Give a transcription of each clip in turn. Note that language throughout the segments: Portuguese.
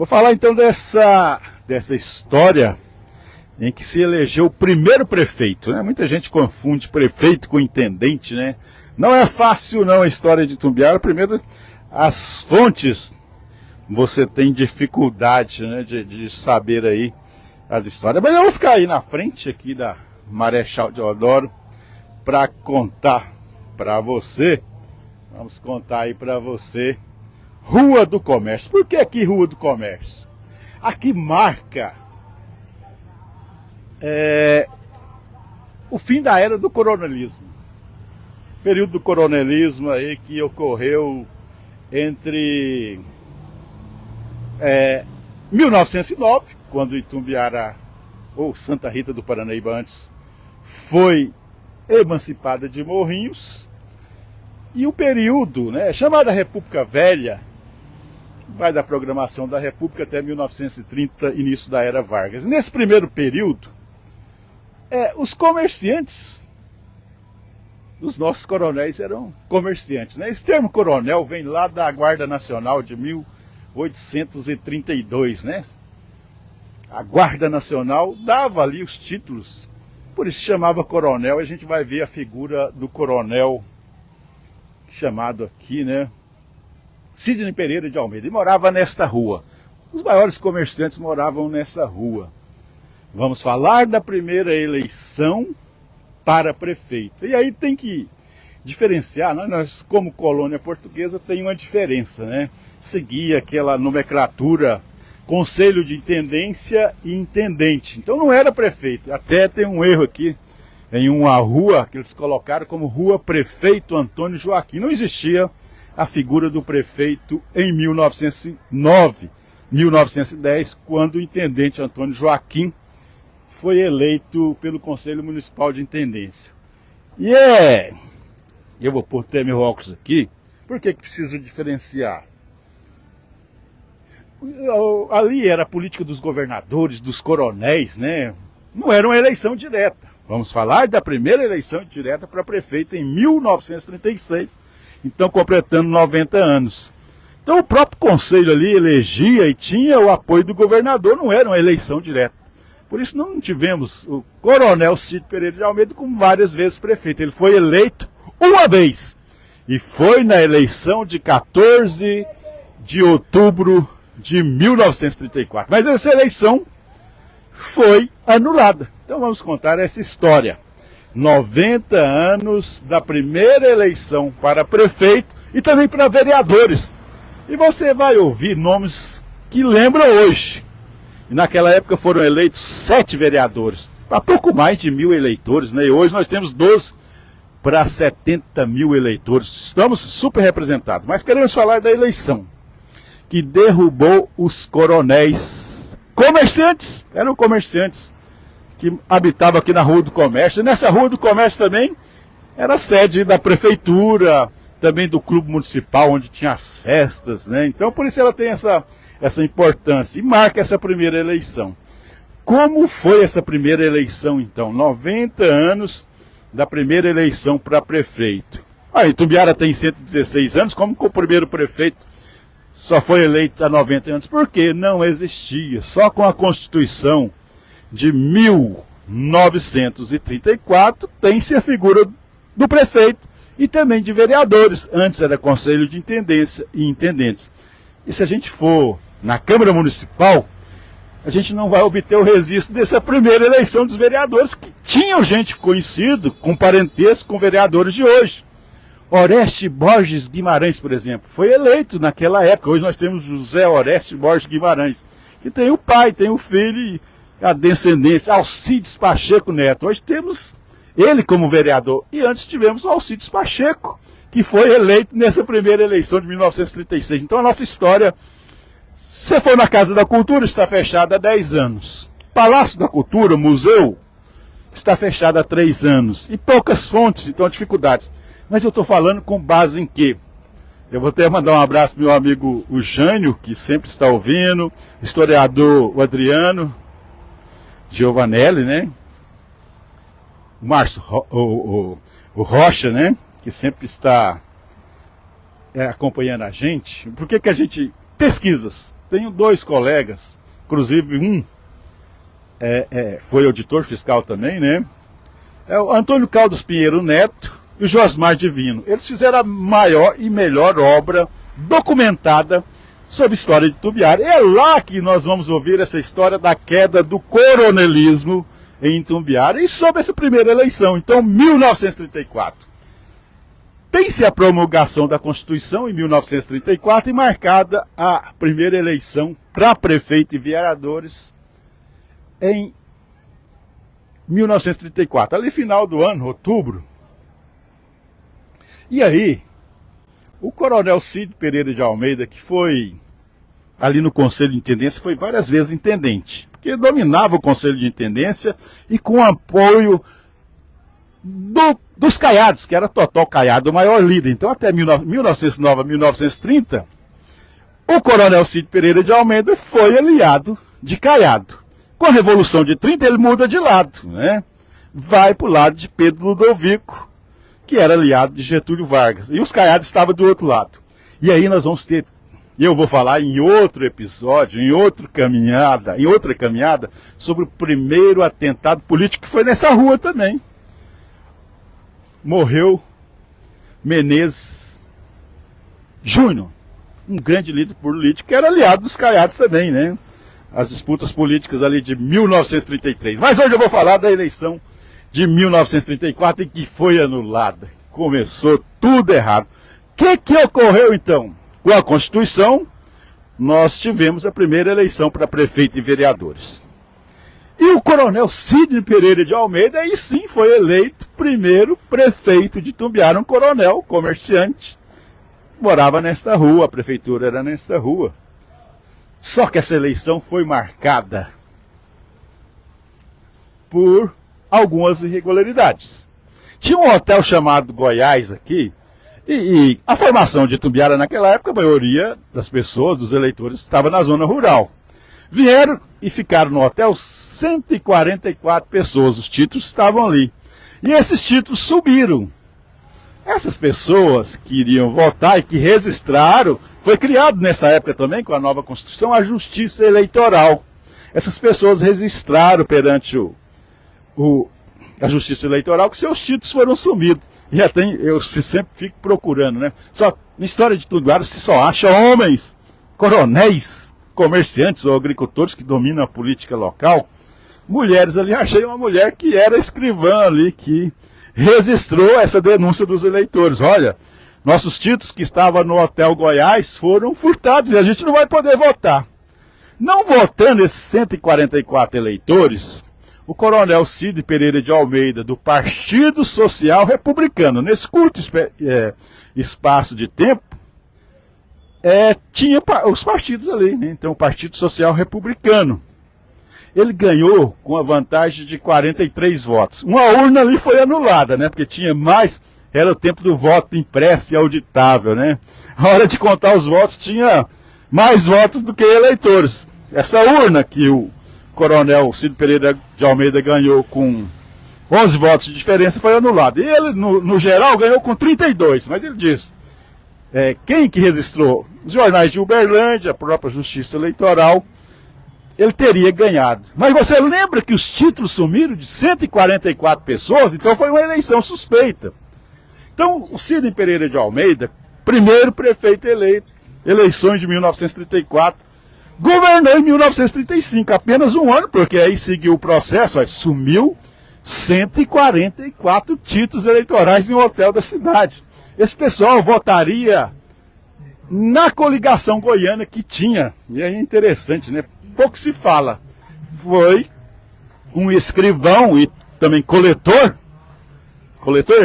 Vou falar então dessa história em que se elegeu o primeiro prefeito, né? Muita gente confunde prefeito com intendente, né? Não é fácil não a história de Itumbiara. Primeiro, as fontes, você tem dificuldade, né, de saber aí as histórias. Mas eu vou ficar aí na frente aqui da Marechal Deodoro para contar para você. Vamos contar aí para você. Rua do Comércio. Por que aqui Rua do Comércio? Aqui marca o fim da era do coronelismo. Período do coronelismo aí que ocorreu entre 1909, quando Itumbiara, ou Santa Rita do Paranaíba antes, foi emancipada de Morrinhos, e o período, né, chamada República Velha, que vai da programação da República até 1930, início da Era Vargas. Nesse primeiro período, os comerciantes, os nossos coronéis eram comerciantes, né? Esse termo coronel vem lá da Guarda Nacional de 1832, né? A Guarda Nacional dava ali os títulos, por isso se chamava coronel. A gente vai ver a figura do coronel, chamado aqui, né, Sidney Pereira de Almeida, e morava nesta rua. Os maiores comerciantes moravam nessa rua. Vamos falar da primeira eleição para prefeito. E aí tem que diferenciar, né? Nós, como colônia portuguesa, tem uma diferença, né? Seguia aquela nomenclatura Conselho de Intendência e Intendente. Então não era prefeito. Até tem um erro aqui, em uma rua que eles colocaram como Rua Prefeito Antônio Joaquim. Não existia a figura do prefeito em 1909, 1910, quando o intendente Antônio Joaquim foi eleito pelo Conselho Municipal de Intendência. E eu vou pôr até meu óculos aqui. Por que preciso diferenciar? Ali era a política dos governadores, dos coronéis, né? Não era uma eleição direta. Vamos falar da primeira eleição direta para prefeito em 1936, então completando 90 anos. Então o próprio conselho ali elegia e tinha o apoio do governador, não era uma eleição direta. Por isso não tivemos o coronel Cid Pereira de Almeida como várias vezes prefeito. Ele foi eleito uma vez, e foi na eleição de 14 de outubro de 1934. Mas essa eleição foi anulada. Então vamos contar essa história. 90 anos da primeira eleição para prefeito e também para vereadores. E você vai ouvir nomes que lembram hoje. E naquela época foram eleitos 7 vereadores, para pouco mais de 1.000 eleitores, né? E hoje nós temos 12 para 70 mil eleitores. Estamos super representados. Mas queremos falar da eleição que derrubou os coronéis. Comerciantes, eram comerciantes que habitavam aqui na Rua do Comércio. E nessa Rua do Comércio também era sede da prefeitura, também do clube municipal, onde tinha as festas, né? Então por isso ela tem essa importância e marca essa primeira eleição. Como foi essa primeira eleição então? 90 anos da primeira eleição para prefeito. Itumbiara tem 116 anos, como que o primeiro prefeito só foi eleito há 90 anos? Porque não existia. Só com a Constituição de 1934 tem-se a figura do prefeito e também de vereadores. Antes era Conselho de Intendência e Intendentes. E se a gente for na Câmara Municipal, a gente não vai obter o registro dessa primeira eleição dos vereadores, que tinham gente conhecido, com parentesco com vereadores de hoje. Oreste Borges Guimarães, por exemplo, foi eleito naquela época. Hoje nós temos José Oreste Borges Guimarães, que tem o pai, tem o filho e a descendência, Alcides Pacheco Neto. Hoje temos ele como vereador. E antes tivemos o Alcides Pacheco, que foi eleito nessa primeira eleição de 1936. Então a nossa história, se você for na Casa da Cultura, está fechada há 10 anos. Palácio da Cultura, museu, está fechado há 3 anos. E poucas fontes, então dificuldades. Mas eu estou falando com base em quê? Eu vou até mandar um abraço para meu amigo o Jânio, que sempre está ouvindo, historiador o Adriano Giovanelli, né? O Márcio, o Rocha, né? Que sempre está acompanhando a gente. Por que a gente pesquisas? tenho dois colegas, inclusive um foi auditor fiscal também, né? É o Antônio Caldas Pinheiro Neto e o Josmar Divino. Eles fizeram a maior e melhor obra documentada sobre a história de Itumbiara. É lá que nós vamos ouvir essa história da queda do coronelismo em Itumbiara e sobre essa primeira eleição. Então, 1934. Tem-se a promulgação da Constituição em 1934 e marcada a primeira eleição para prefeito e vereadores em 1934, ali final do ano, outubro. E aí, o coronel Cid Pereira de Almeida, que foi ali no Conselho de Intendência, foi várias vezes intendente, porque dominava o Conselho de Intendência e com apoio dos Caiados, que era Totó Caiado, o maior líder. Então, até 1909 a 1930, o coronel Cid Pereira de Almeida foi aliado de Caiado. Com a Revolução de 30, ele muda de lado, né? Vai para o lado de Pedro Ludovico, que era aliado de Getúlio Vargas. E os Caiados estavam do outro lado. E aí nós vamos ter, e eu vou falar em outro episódio, em outra caminhada, sobre o primeiro atentado político, que foi nessa rua também. Morreu Menezes Júnior, um grande líder político, que era aliado dos Caiados também, né? As disputas políticas ali de 1933. Mas hoje eu vou falar da eleição de 1934 e que foi anulada. Começou tudo errado. O que ocorreu então? Com a Constituição, nós tivemos a primeira eleição para prefeito e vereadores. E o coronel Cid Pereira de Almeida, aí sim, foi eleito primeiro prefeito de Itumbiara, um coronel, comerciante. Morava nesta rua, a prefeitura era nesta rua. Só que essa eleição foi marcada por algumas irregularidades. Tinha um hotel chamado Goiás aqui, e a formação de Itumbiara naquela época, a maioria das pessoas, dos eleitores, estava na zona rural. Vieram e ficaram no hotel 144 pessoas, os títulos estavam ali. E esses títulos subiram. Essas pessoas que iriam votar e que registraram, foi criado nessa época também, com a nova Constituição, a Justiça Eleitoral. Essas pessoas registraram perante a Justiça Eleitoral que seus títulos foram sumidos. E até eu sempre fico procurando, né? Só na história de Itumbiara se só acha homens, coronéis, comerciantes ou agricultores que dominam a política local. Mulheres ali, achei uma mulher que era escrivã ali, que registrou essa denúncia dos eleitores. Olha, nossos títulos que estavam no Hotel Goiás foram furtados e a gente não vai poder votar. Não votando esses 144 eleitores, o coronel Cid Pereira de Almeida, do Partido Social Republicano, nesse curto espaço de tempo, tinha os partidos ali, né? Então o Partido Social Republicano. Ele ganhou com a vantagem de 43 votos. Uma urna ali foi anulada, né? Porque tinha mais, era o tempo do voto impresso e auditável, né? A hora de contar os votos tinha mais votos do que eleitores. Essa urna que o coronel Cid Pereira de Almeida ganhou com 11 votos de diferença foi anulada. E ele, no geral, ganhou com 32, mas ele disse, quem que registrou? Os jornais de Uberlândia, a própria Justiça Eleitoral, ele teria ganhado. Mas você lembra que os títulos sumiram de 144 pessoas? Então foi uma eleição suspeita. Então, o Cid Pereira de Almeida, primeiro prefeito eleito, eleições de 1934, governou em 1935, apenas um ano, porque aí seguiu o processo, sumiu 144 títulos eleitorais em um hotel da cidade. Esse pessoal votaria na coligação goiana que tinha, e é interessante, né? Pouco se fala. Foi um escrivão e também coletor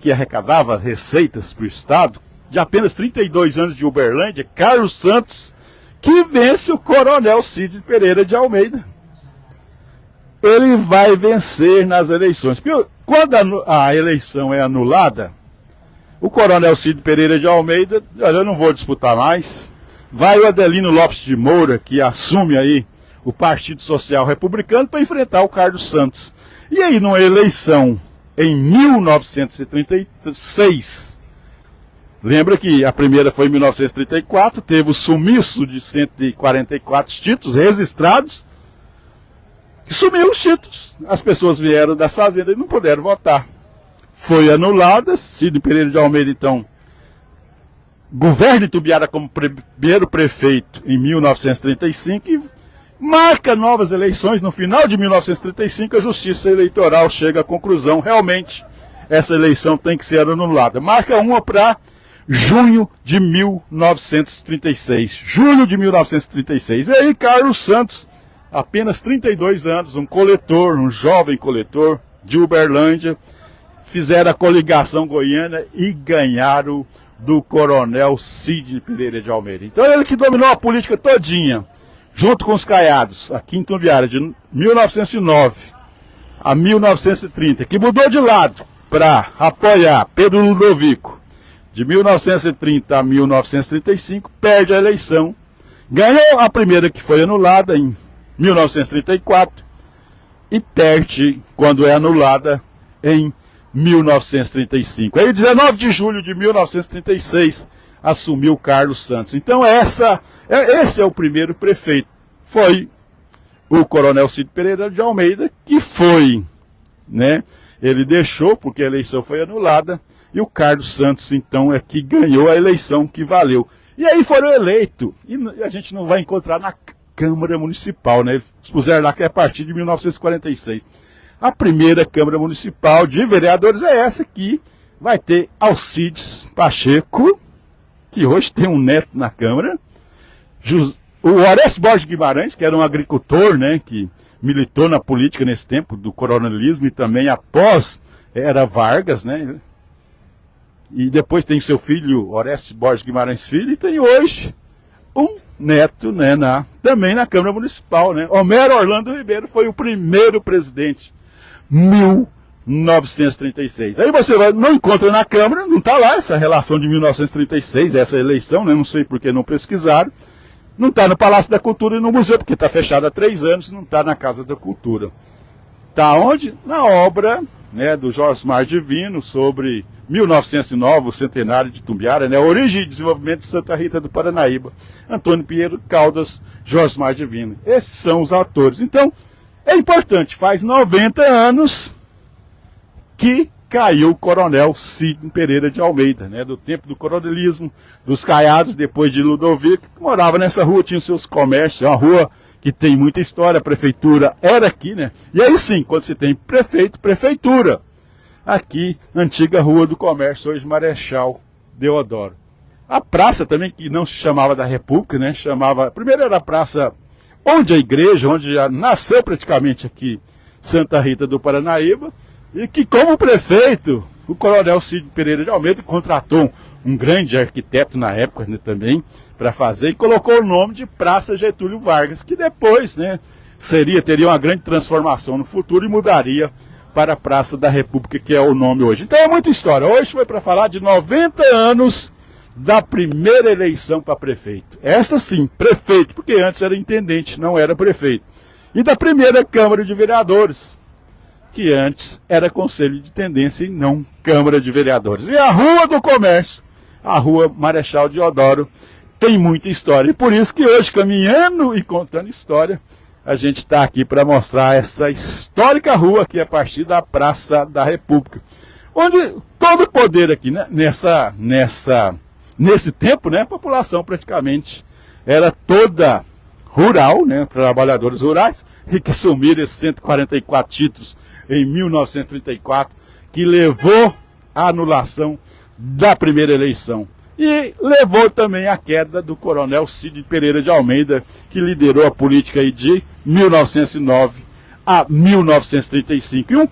que arrecadava receitas para o Estado, de apenas 32 anos de Uberlândia, Carlos Santos, que vence o coronel Cid Pereira de Almeida. Ele vai vencer nas eleições. Porque quando a eleição é anulada, o coronel Cid Pereira de Almeida, olha, eu não vou disputar mais. Vai o Adelino Lopes de Moura, que assume aí o Partido Social Republicano, para enfrentar o Carlos Santos. E aí, numa eleição em 1936, Lembra que a primeira foi em 1934, teve o sumiço de 144 títulos registrados, que sumiu os títulos. As pessoas vieram das fazendas e não puderam votar. Foi anulada, Cid Pereira de Almeida, então, governa Itumbiara como primeiro prefeito em 1935 e marca novas eleições. No final de 1935, a Justiça Eleitoral chega à conclusão, realmente, essa eleição tem que ser anulada. Marca uma para junho de 1936. Julho de 1936. E aí, Carlos Santos, apenas 32 anos, um coletor, um jovem coletor de Uberlândia, fizeram a coligação goiana e ganharam do coronel Cid Pereira de Almeida. Então ele que dominou a política todinha, junto com os Caiados, aqui em Itumbiara, de 1909 a 1930, que mudou de lado para apoiar Pedro Ludovico, de 1930 a 1935, perde a eleição, ganhou a primeira que foi anulada em 1934 e perde quando é anulada em 1935. Aí, 19 de julho de 1936, assumiu Carlos Santos. Então, esse é o primeiro prefeito. Foi o coronel Cid Pereira de Almeida, que foi, né? Ele deixou, porque a eleição foi anulada, e o Carlos Santos, então, é que ganhou a eleição que valeu. E aí foram eleitos, e a gente não vai encontrar na Câmara Municipal, né? Eles puseram lá que é a partir de 1946. A primeira Câmara Municipal de Vereadores é essa aqui. Vai ter Alcides Pacheco, que hoje tem um neto na Câmara. O Orestes Borges Guimarães, que era um agricultor, né, que militou na política nesse tempo do coronelismo e também após era Vargas, né? E depois tem seu filho, Orestes Borges Guimarães Filho, e tem hoje um neto, né, também na Câmara Municipal, né? Homero Orlando Ribeiro foi o primeiro presidente, 1936. Aí você não encontra na Câmara, não está lá essa relação de 1936, essa eleição, né? Não sei por que não pesquisaram. Não está no Palácio da Cultura e no museu, porque está fechado há 3 anos, não está na Casa da Cultura. Está onde? Na obra, né, do Josmar Divino, sobre 1909, o centenário de Itumbiara, né, origem e desenvolvimento de Santa Rita do Paranaíba. Antônio Pinheiro Caldas, Josmar Divino. Esses são os autores. Então, é importante, faz 90 anos que caiu o coronel Cid Pereira de Almeida, né, do tempo do coronelismo, dos Caiados, depois de Ludovico, que morava nessa rua, tinha seus comércios, é uma rua que tem muita história, a prefeitura era aqui, né, e aí sim, quando você tem prefeito, prefeitura, aqui, antiga Rua do Comércio, hoje Marechal Deodoro. A praça também, que não se chamava da República, né, primeiro era a praça onde a igreja, onde já nasceu praticamente aqui Santa Rita do Paranaíba, e que como prefeito, o coronel Cid Pereira de Almeida contratou um grande arquiteto na época, né, também, para fazer, e colocou o nome de Praça Getúlio Vargas, que depois, né, teria uma grande transformação no futuro e mudaria para a Praça da República, que é o nome hoje. Então é muita história. Hoje foi para falar de 90 anos da primeira eleição para prefeito. Esta sim, prefeito, porque antes era intendente, não era prefeito. E da primeira Câmara de Vereadores, que antes era Conselho de Intendência e não Câmara de Vereadores. E a Rua do Comércio, a Rua Marechal Deodoro, tem muita história. E por isso que hoje, caminhando e contando história, a gente está aqui para mostrar essa histórica rua aqui a partir da Praça da República. Onde todo o poder aqui, né, nesse tempo, né, a população praticamente era toda rural, né, trabalhadores rurais, e que assumiram esses 144 títulos em 1934, que levou à anulação da primeira eleição. E levou também à queda do coronel Cid Pereira de Almeida, que liderou a política aí de 1909 a 1935.